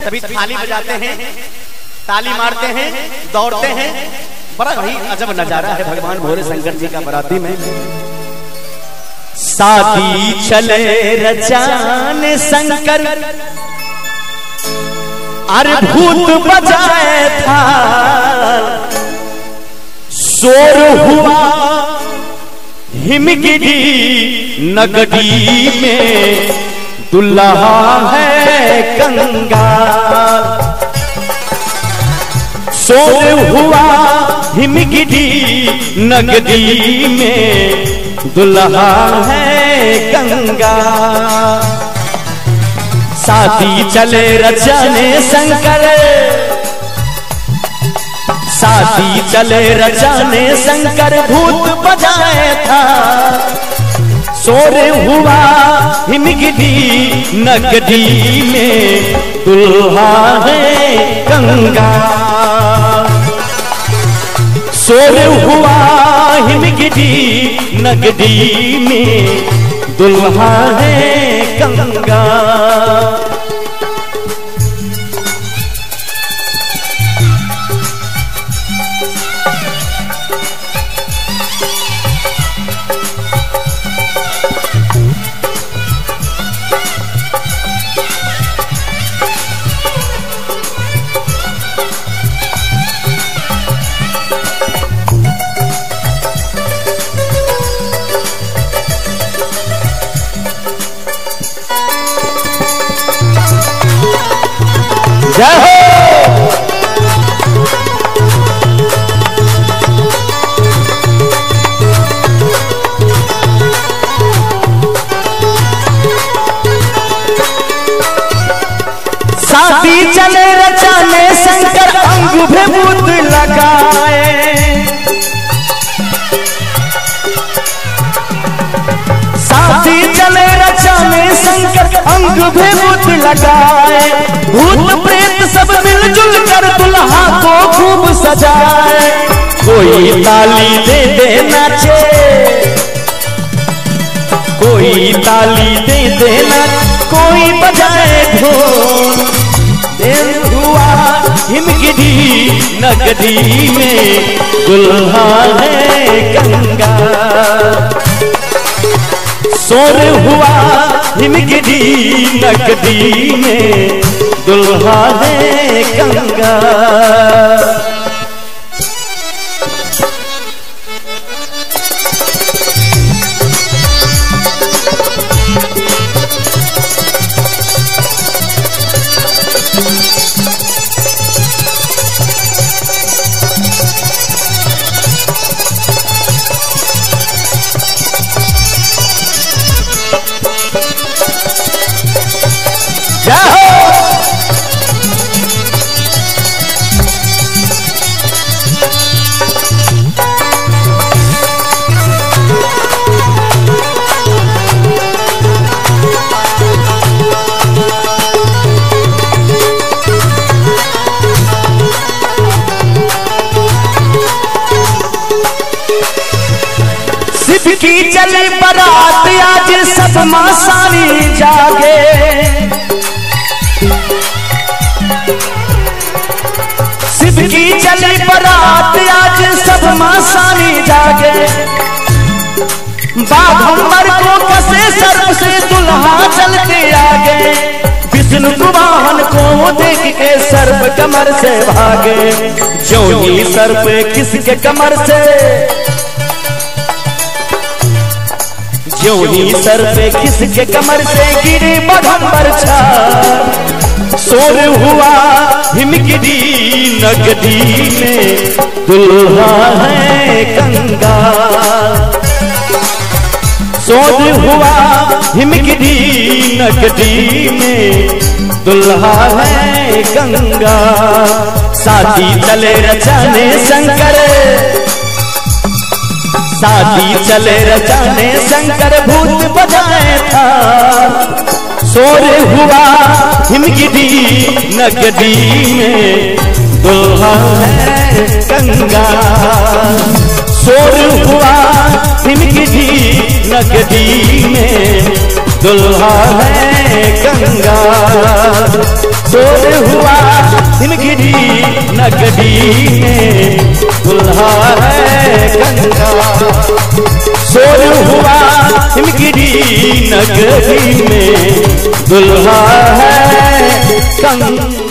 सभी थाली बजाते हैं, ताली मारते हैं, दौड़ते हैं। बड़ा ही अजब नजारा है भगवान भोले शंकर जी का बराती में। शादी चले रचाने शंकर, अरे भूत बजाए था, शोर हुआ हिमगिरी नगरी में, दुल्हा है कंगाल। शोर हुआ हिमगिरी नगरी में, दुल्हा है कंगाल। शादी चले रचाने शंकर, शादी चले रचाने शंकर, भूत बजाए था, शोर हुआ हिमगिरी नगरी में, दुल्हा है कंगाल। शोर हुआ हिमगिरी नगरी में, दुल्हा है कंगाल। जय हो। शादी चले रचाने शंकर, अंगूठे भूत लगाए। शादी चले रचाने शंकर, अंगूठे भूत लगाए। भूत प्रेत सब मिलजुल कर दुल्हा को खूब सजाए। कोई ताली दे दे नाचे, कोई ताली दे दे नाचे, कोई बजाए ढोल। देर हुआ हिमगिरी नगरी में, दुल्हा है कंगाल। शोर हुआ हिमगिरी नगरी में, दुल्हा है कंगाल। शिव की चली बारात आज सब मासानी जागे। शिव की चली बारात आज सब मासानी जागे। बाघंबर को कसे सर्प से दुल्हा चलते आगे। विष्णु वाहन को देख के सर्प कमर से भागे। जोनी सर्प किसके कमर से, जोनी सर पे किसके कमर से गिरे बाघंबर छाल। शोर हुआ हिमगिरी नगरी में, दुल्हा है कंगाल। शोर हुआ हिमगिरी नगरी में, दुल्हा है कंगाल। शादी चले रचाने शंकर, शादी चले रचाने शंकर, भूत बजाए था, शोर हुआ हिमगिरी नगरी में, दुल्हा है कंगाल। शोर हुआ हिमगिरी नगरी में, दुल्हा है कंगाल। शोर हुआ हिमगिरी नगरी में दुल्हा है गंगा। शोर हुआ हिमगिरी नगरी में दुल्हा है गंगा।